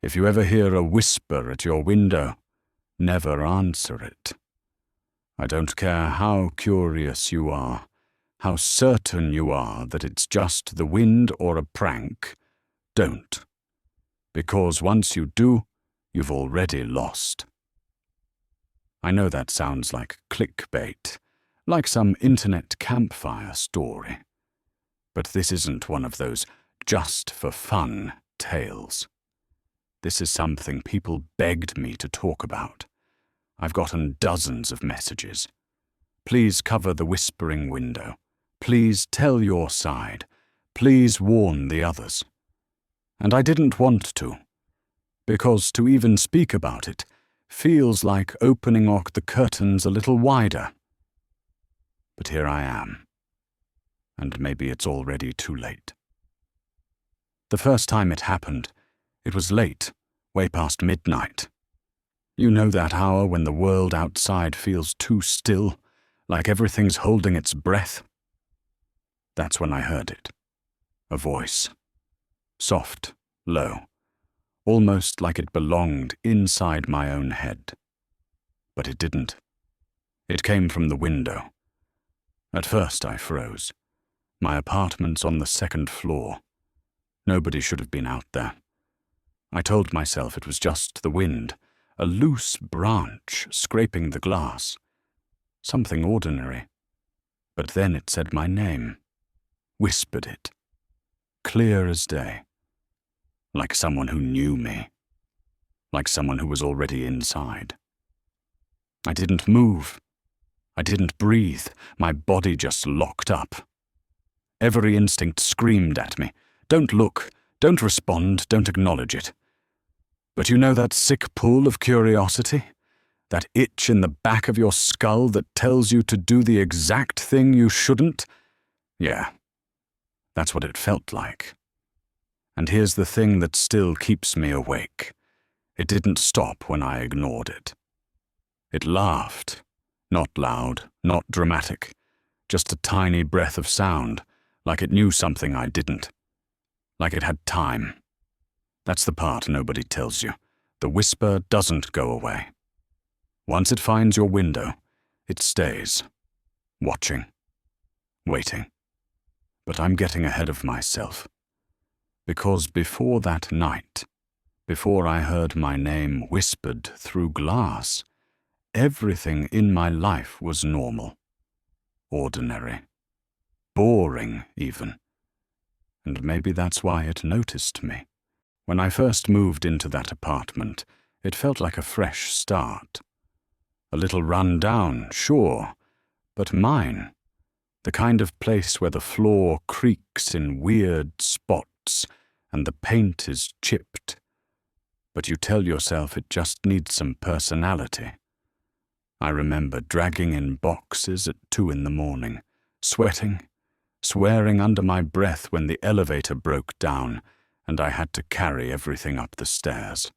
If you ever hear a whisper at your window, never answer it. I don't care how curious you are, how certain you are that it's just the wind or a prank, don't. Because once you do, you've already lost. I know that sounds like clickbait, like some internet campfire story. But this isn't one of those just for fun tales. This is something people begged me to talk about. I've gotten dozens of messages. Please cover the whispering window. Please tell your side. Please warn the others. And I didn't want to, because to even speak about it feels like opening the curtains a little wider. But here I am, and maybe it's already too late. The first time it happened, it was late, way past midnight. You know that hour when the world outside feels too still, like everything's holding its breath? That's when I heard it. A voice. Soft, low, almost like it belonged inside my own head. But it didn't. It came from the window. At first I froze. My apartment's on the second floor. Nobody should have been out there. I told myself it was just the wind, a loose branch scraping the glass. Something ordinary. But then it said my name. Whispered it. Clear as day. Like someone who knew me. Like someone who was already inside. I didn't move. I didn't breathe. My body just locked up. Every instinct screamed at me. Don't look. Don't respond. Don't acknowledge it. But you know that sick pull of curiosity? That itch in the back of your skull that tells you to do the exact thing you shouldn't? Yeah, that's what it felt like. And here's the thing that still keeps me awake. It didn't stop when I ignored it. It laughed. Not loud, not dramatic. Just a tiny breath of sound, like it knew something I didn't. Like it had time. That's the part nobody tells you. The whisper doesn't go away. Once it finds your window, it stays. Watching. Waiting. But I'm getting ahead of myself. Because before that night, before I heard my name whispered through glass, everything in my life was normal. Ordinary. Boring, even. And maybe that's why it noticed me. When I first moved into that apartment, it felt like a fresh start. A little run down, sure, but mine. The kind of place where the floor creaks in weird spots and the paint is chipped. But you tell yourself it just needs some personality. I remember dragging in boxes at 2 a.m, sweating, swearing under my breath when the elevator broke down and I had to carry everything up the stairs.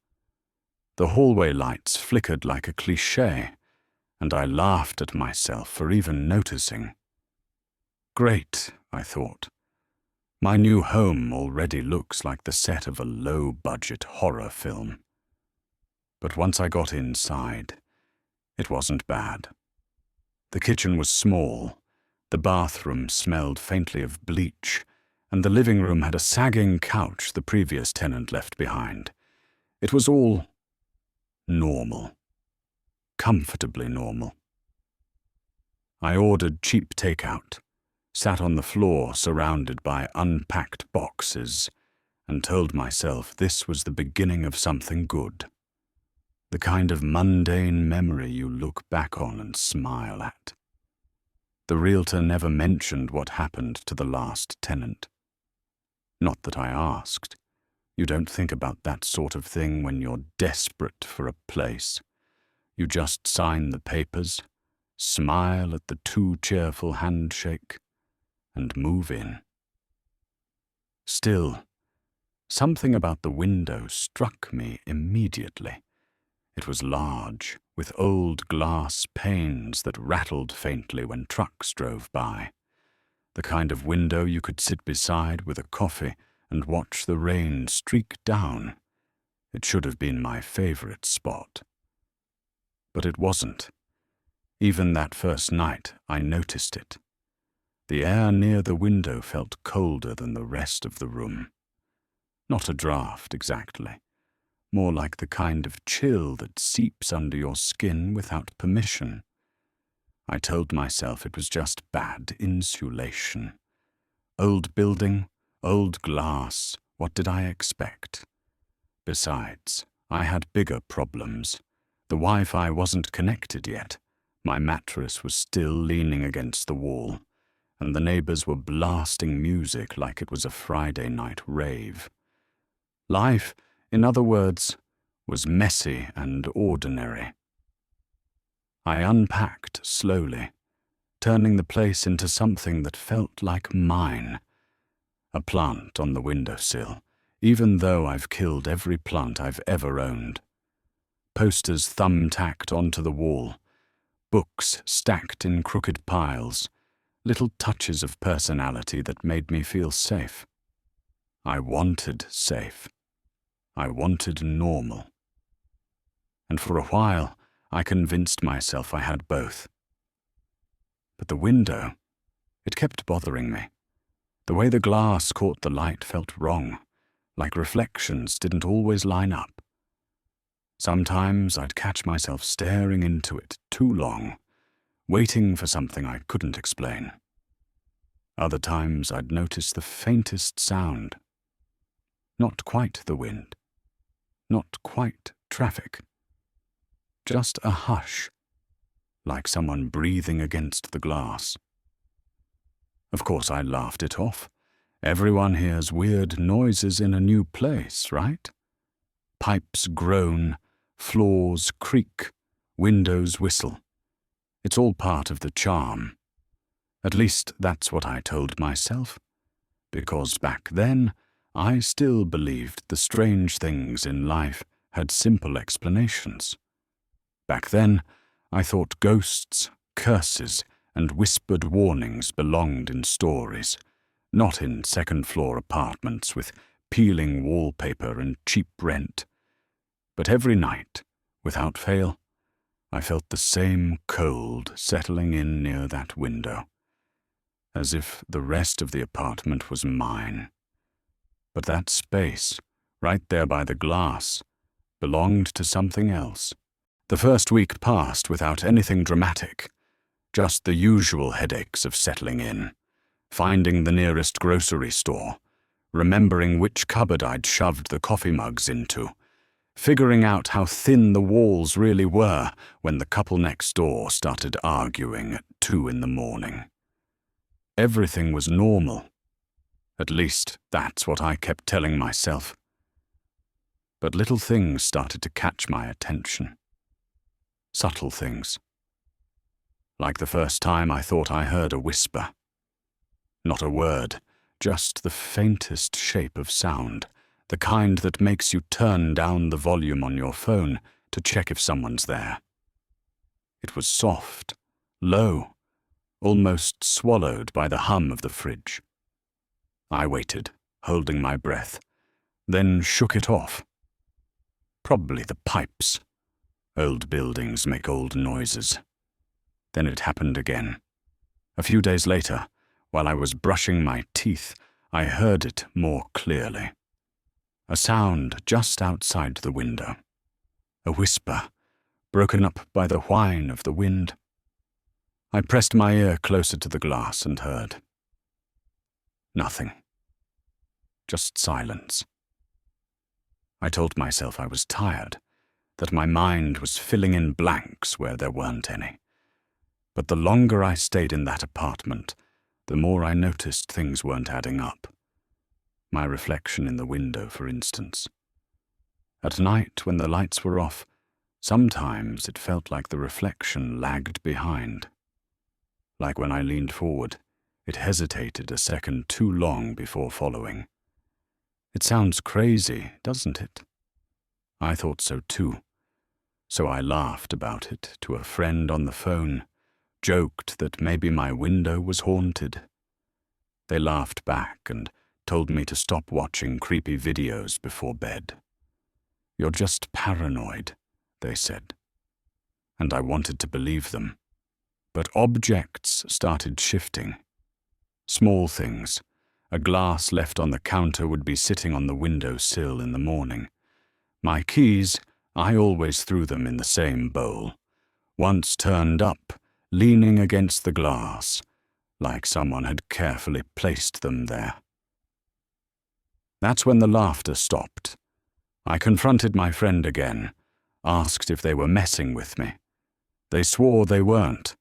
The hallway lights flickered like a cliché, and I laughed at myself for even noticing. Great, I thought. My new home already looks like the set of a low-budget horror film. But once I got inside, it wasn't bad. The kitchen was small, the bathroom smelled faintly of bleach, and the living room had a sagging couch the previous tenant left behind. It was all normal. Comfortably normal. I ordered cheap takeout, sat on the floor surrounded by unpacked boxes, and told myself this was the beginning of something good. The kind of mundane memory you look back on and smile at. The realtor never mentioned what happened to the last tenant. Not that I asked. You don't think about that sort of thing when you're desperate for a place. You just sign the papers, smile at the too cheerful handshake, and move in. Still, something about the window struck me immediately. It was large, with old glass panes that rattled faintly when trucks drove by. The kind of window you could sit beside with a coffee and watch the rain streak down. It should have been my favorite spot. But it wasn't. Even that first night, I noticed it. The air near the window felt colder than the rest of the room. Not a draft, exactly. More like the kind of chill that seeps under your skin without permission. I told myself it was just bad insulation. Old building, old glass, what did I expect? Besides, I had bigger problems. The Wi-Fi wasn't connected yet. My mattress was still leaning against the wall, and the neighbors were blasting music like it was a Friday night rave. Life, in other words, was messy and ordinary. I unpacked slowly, turning the place into something that felt like mine. A plant on the windowsill, even though I've killed every plant I've ever owned. Posters thumbtacked onto the wall, books stacked in crooked piles, little touches of personality that made me feel safe. I wanted safe. I wanted normal. And for a while, I convinced myself I had both. But the window, it kept bothering me. The way the glass caught the light felt wrong, like reflections didn't always line up. Sometimes I'd catch myself staring into it too long, waiting for something I couldn't explain. Other times I'd notice the faintest sound. Not quite the wind. Not quite traffic. Just a hush, like someone breathing against the glass. Of course, I laughed it off. Everyone hears weird noises in a new place, right? Pipes groan, floors creak, windows whistle. It's all part of the charm. At least that's what I told myself. Because back then, I still believed the strange things in life had simple explanations. Back then, I thought ghosts, curses, and whispered warnings belonged in stories, not in second-floor apartments with peeling wallpaper and cheap rent. But every night, without fail, I felt the same cold settling in near that window, as if the rest of the apartment was mine. But that space, right there by the glass, belonged to something else. The first week passed without anything dramatic, just the usual headaches of settling in, finding the nearest grocery store, remembering which cupboard I'd shoved the coffee mugs into, figuring out how thin the walls really were when the couple next door started arguing at 2 a.m. Everything was normal. At least that's what I kept telling myself. But little things started to catch my attention. Subtle things. Like the first time I thought I heard a whisper. Not a word, just the faintest shape of sound, the kind that makes you turn down the volume on your phone to check if someone's there. It was soft, low, almost swallowed by the hum of the fridge. I waited, holding my breath, then shook it off. Probably the pipes. Old buildings make old noises. Then it happened again. A few days later, while I was brushing my teeth, I heard it more clearly. A sound just outside the window. A whisper, broken up by the whine of the wind. I pressed my ear closer to the glass and heard. Nothing. Just silence. I told myself I was tired, that my mind was filling in blanks where there weren't any. But the longer I stayed in that apartment, the more I noticed things weren't adding up. My reflection in the window, for instance. At night, when the lights were off, sometimes it felt like the reflection lagged behind. Like when I leaned forward, it hesitated a second too long before following. It sounds crazy, doesn't it? I thought so too. So I laughed about it to a friend on the phone, joked that maybe my window was haunted. They laughed back and told me to stop watching creepy videos before bed. "You're just paranoid," they said. And I wanted to believe them. But objects started shifting. Small things. A glass left on the counter would be sitting on the window sill in the morning. My keys, I always threw them in the same bowl, once turned up, leaning against the glass, like someone had carefully placed them there. That's when the laughter stopped. I confronted my friend again, asked if they were messing with me. They swore they weren't.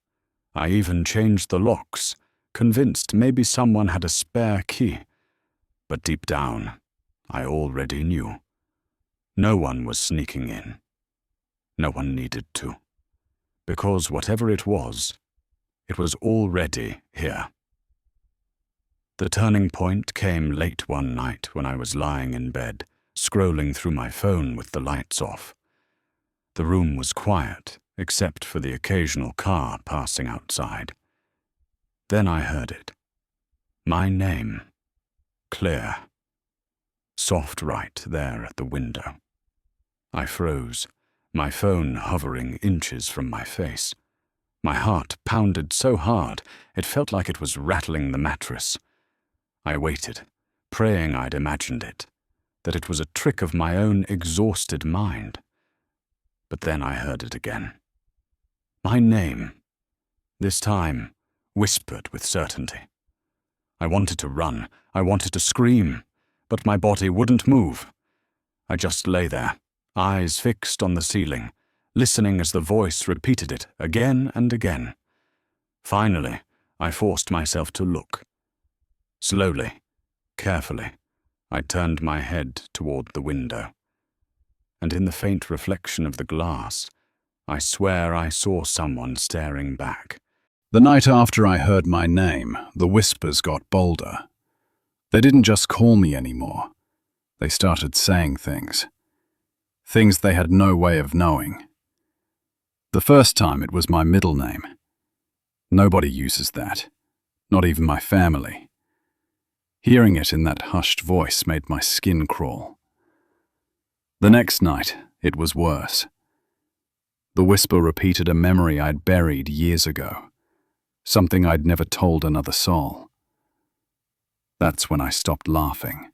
I even changed the locks, convinced maybe someone had a spare key. But deep down, I already knew. No one was sneaking in. No one needed to. Because whatever it was already here. The turning point came late one night when I was lying in bed, scrolling through my phone with the lights off. The room was quiet, except for the occasional car passing outside. Then I heard it. My name. Clear. Soft right there at the window. I froze, my phone hovering inches from my face. My heart pounded so hard it felt like it was rattling the mattress. I waited, praying I'd imagined it, that it was a trick of my own exhausted mind. But then I heard it again. My name. This time, whispered with certainty. I wanted to run, I wanted to scream, but my body wouldn't move. I just lay there, eyes fixed on the ceiling, listening as the voice repeated it again and again. Finally, I forced myself to look. Slowly, carefully, I turned my head toward the window. And in the faint reflection of the glass, I swear I saw someone staring back. The night after I heard my name, the whispers got bolder. They didn't just call me anymore. They started saying things. Things they had no way of knowing. The first time it was my middle name. Nobody uses that, not even my family. Hearing it in that hushed voice made my skin crawl. The next night, it was worse. The whisper repeated a memory I'd buried years ago, something I'd never told another soul. That's when I stopped laughing.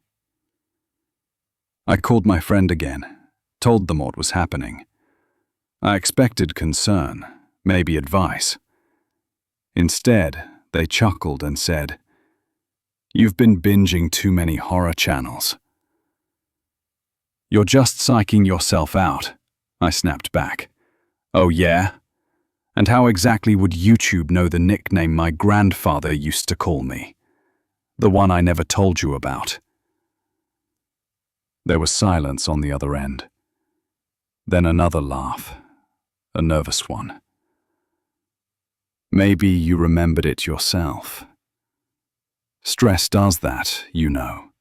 I called my friend again, told them what was happening. I expected concern, maybe advice. Instead, they chuckled and said, "You've been binging too many horror channels." "You're just psyching yourself out," I snapped back. "Oh yeah? And how exactly would YouTube know the nickname my grandfather used to call me? The one I never told you about?" There was silence on the other end. Then another laugh, a nervous one. "Maybe you remembered it yourself. Stress does that, you know."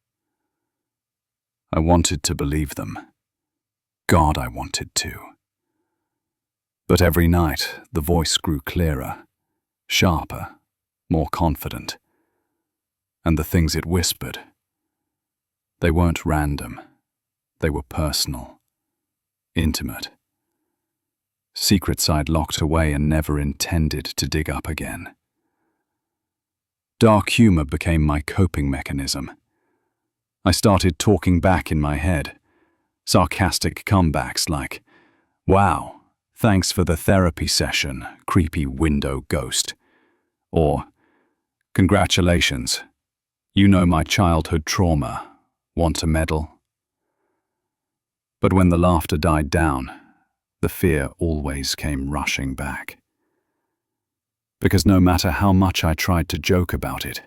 I wanted to believe them. God, I wanted to. But every night, the voice grew clearer, sharper, more confident. And the things it whispered, they weren't random. They were personal, intimate. Secrets I'd locked away and never intended to dig up again. Dark humor became my coping mechanism. I started talking back in my head, sarcastic comebacks like, "Wow, thanks for the therapy session, creepy window ghost." Or, "Congratulations, you know my childhood trauma. Want a medal?" But when the laughter died down, the fear always came rushing back. Because no matter how much I tried to joke about it,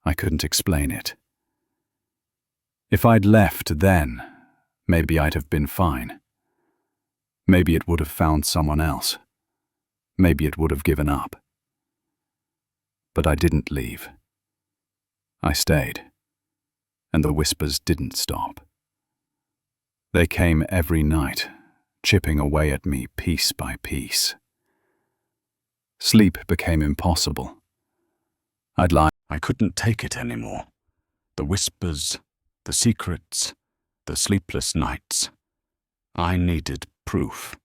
I couldn't explain it. If I'd left then, maybe I'd have been fine. Maybe it would have found someone else. Maybe it would have given up. But I didn't leave. I stayed, and the whispers didn't stop. They came every night, chipping away at me piece by piece. Sleep became impossible. I'd lie. I couldn't take it anymore. The whispers, the secrets, the sleepless nights. I needed proof.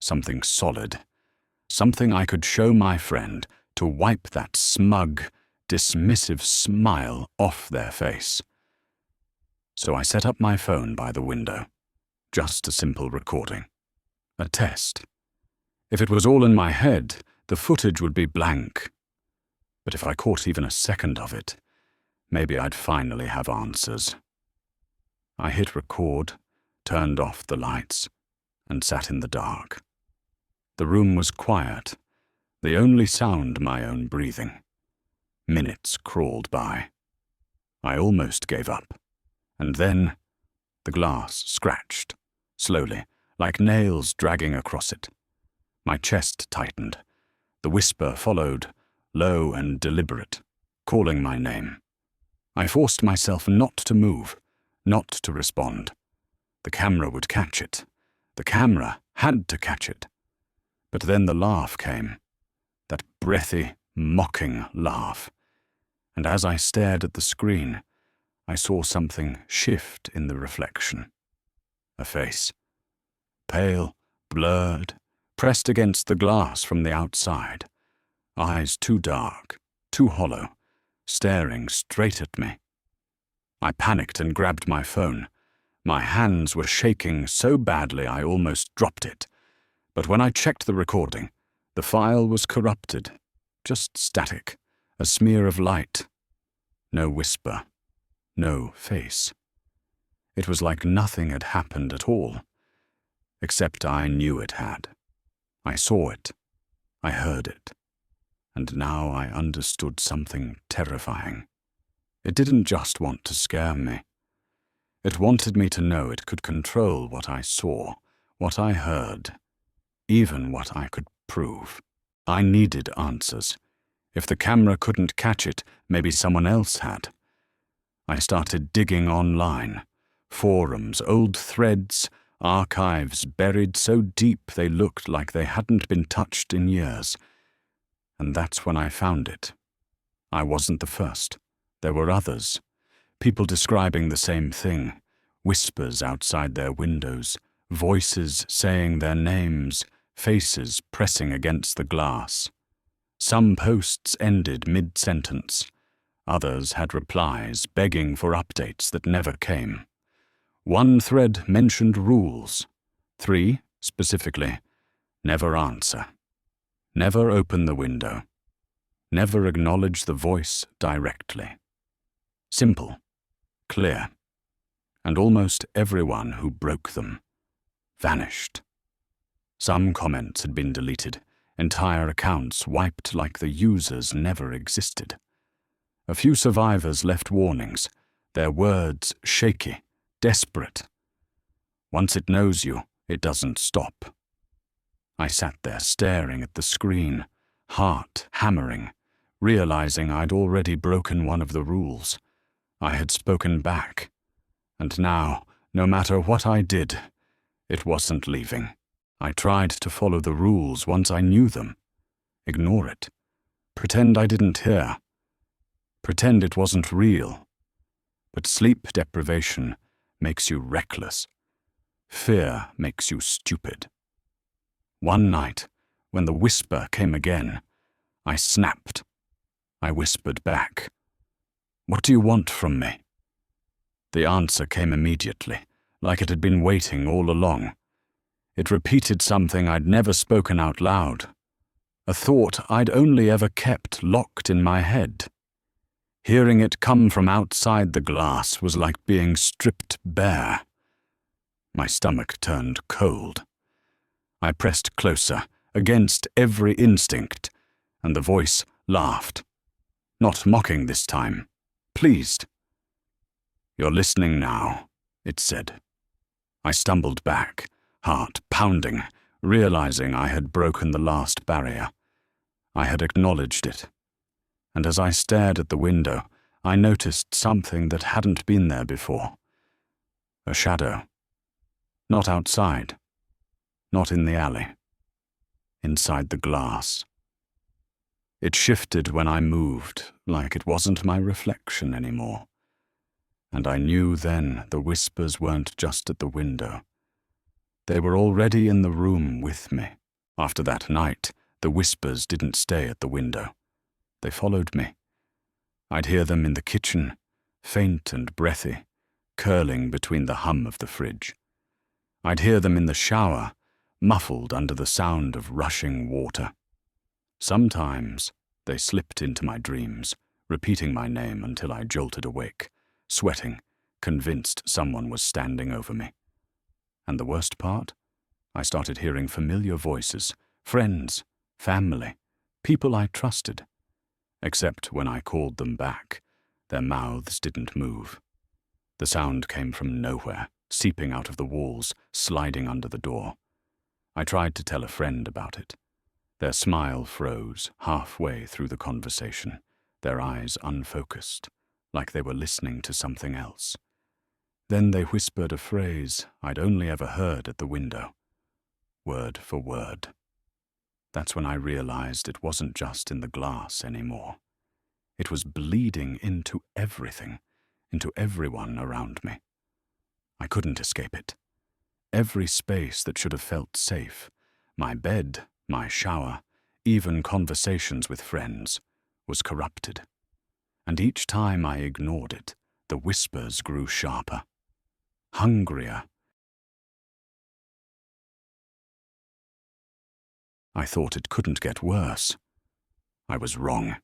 Something solid. Something I could show my friend to wipe that smug, dismissive smile off their face. So I set up my phone by the window. Just a simple recording. A test. If it was all in my head, the footage would be blank. But if I caught even a second of it, maybe I'd finally have answers. I hit record, turned off the lights, and sat in the dark. The room was quiet, the only sound my own breathing. Minutes crawled by. I almost gave up. And then the glass scratched, slowly, like nails dragging across it. My chest tightened. The whisper followed, low and deliberate, calling my name. I forced myself not to move, not to respond. The camera would catch it. The camera had to catch it. But then the laugh came, that breathy, mocking laugh. And as I stared at the screen, I saw something shift in the reflection. A face. Pale, blurred, pressed against the glass from the outside. Eyes too dark, too hollow, staring straight at me. I panicked and grabbed my phone. My hands were shaking so badly I almost dropped it. But when I checked the recording, the file was corrupted, just static, a smear of light. No whisper, no face. It was like nothing had happened at all, except I knew it had. I saw it, I heard it, and now I understood something terrifying. It didn't just want to scare me. It wanted me to know it could control what I saw, what I heard, even what I could prove. I needed answers. If the camera couldn't catch it, maybe someone else had. I started digging online. Forums, old threads, archives buried so deep they looked like they hadn't been touched in years. And that's when I found it. I wasn't the first. There were others. People describing the same thing. Whispers outside their windows. Voices saying their names. Faces pressing against the glass. Some posts ended mid-sentence. Others had replies begging for updates that never came. One thread mentioned rules. 3, specifically, never answer. Never open the window. Never acknowledge the voice directly. Simple, clear. And almost everyone who broke them vanished. Some comments had been deleted, entire accounts wiped like the users never existed. A few survivors left warnings, their words shaky, desperate. Once it knows you, it doesn't stop. I sat there staring at the screen, heart hammering, realizing I'd already broken one of the rules. I had spoken back, and now, no matter what I did, it wasn't leaving. I tried to follow the rules once I knew them. Ignore it. Pretend I didn't hear. Pretend it wasn't real. But sleep deprivation makes you reckless. Fear makes you stupid. One night, when the whisper came again, I snapped. I whispered back, "What do you want from me?" The answer came immediately, like it had been waiting all along. It repeated something I'd never spoken out loud, a thought I'd only ever kept locked in my head. Hearing it come from outside the glass was like being stripped bare. My stomach turned cold. I pressed closer, against every instinct, and the voice laughed. Not mocking this time, pleased. "You're listening now," it said. I stumbled back, heart pounding, realizing I had broken the last barrier. I had acknowledged it. And as I stared at the window, I noticed something that hadn't been there before. A shadow. Not outside. Not in the alley. Inside the glass. It shifted when I moved, like it wasn't my reflection anymore. And I knew then the whispers weren't just at the window. They were already in the room with me. After that night, the whispers didn't stay at the window. They followed me. I'd hear them in the kitchen, faint and breathy, curling between the hum of the fridge. I'd hear them in the shower, muffled under the sound of rushing water. Sometimes they slipped into my dreams, repeating my name until I jolted awake, sweating, convinced someone was standing over me. And the worst part? I started hearing familiar voices, friends, family, people I trusted. Except when I called them back, their mouths didn't move. The sound came from nowhere, seeping out of the walls, sliding under the door. I tried to tell a friend about it. Their smile froze halfway through the conversation, their eyes unfocused, like they were listening to something else. Then they whispered a phrase I'd only ever heard at the window, word for word. That's when I realized it wasn't just in the glass anymore. It was bleeding into everything, into everyone around me. I couldn't escape it. Every space that should have felt safe, my bed, my shower, even conversations with friends, was corrupted. And each time I ignored it, the whispers grew sharper, hungrier. I thought it couldn't get worse. I was wrong.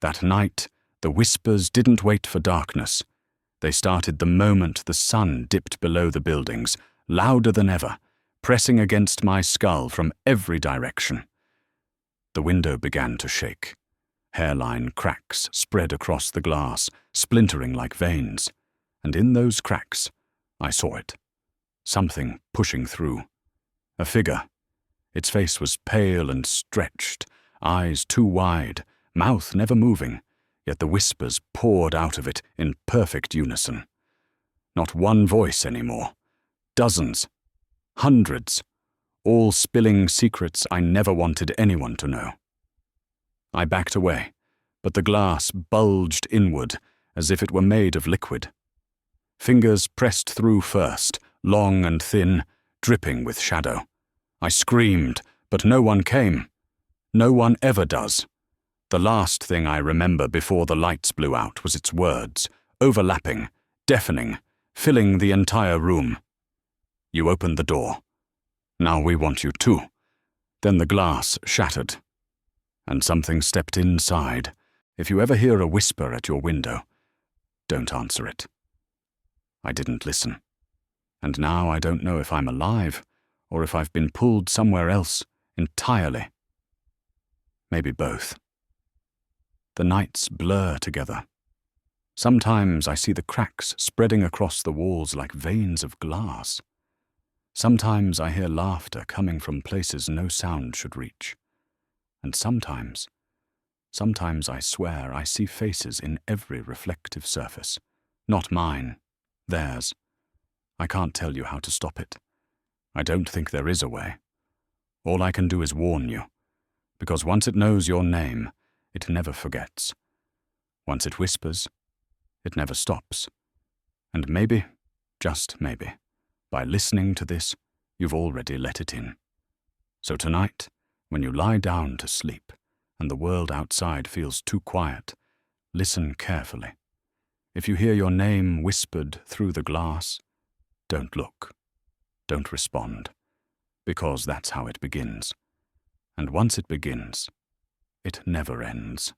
That night, the whispers didn't wait for darkness. They started the moment the sun dipped below the buildings, louder than ever, pressing against my skull from every direction. The window began to shake. Hairline cracks spread across the glass, splintering like veins. And in those cracks, I saw it. Something pushing through. A figure. Its face was pale and stretched, eyes too wide, mouth never moving, yet the whispers poured out of it in perfect unison. Not one voice anymore. Dozens. Hundreds. All spilling secrets I never wanted anyone to know. I backed away, but the glass bulged inward as if it were made of liquid. Fingers pressed through first, long and thin, dripping with shadow. I screamed, but no one came. No one ever does. The last thing I remember before the lights blew out was its words, overlapping, deafening, filling the entire room. You opened the door. Now we want you too. Then the glass shattered, and something stepped inside. If you ever hear a whisper at your window, don't answer it. I didn't listen. And now I don't know if I'm alive, or if I've been pulled somewhere else entirely. Maybe both. The nights blur together. Sometimes I see the cracks spreading across the walls like veins of glass. Sometimes I hear laughter coming from places no sound should reach. And sometimes I swear I see faces in every reflective surface. Not mine, theirs. I can't tell you how to stop it. I don't think there is a way. All I can do is warn you, because once it knows your name, it never forgets. Once it whispers, it never stops. And maybe, just maybe, by listening to this, you've already let it in. So tonight, when you lie down to sleep, and the world outside feels too quiet, listen carefully. If you hear your name whispered through the glass, don't look. Don't respond, because that's how it begins. And once it begins, it never ends.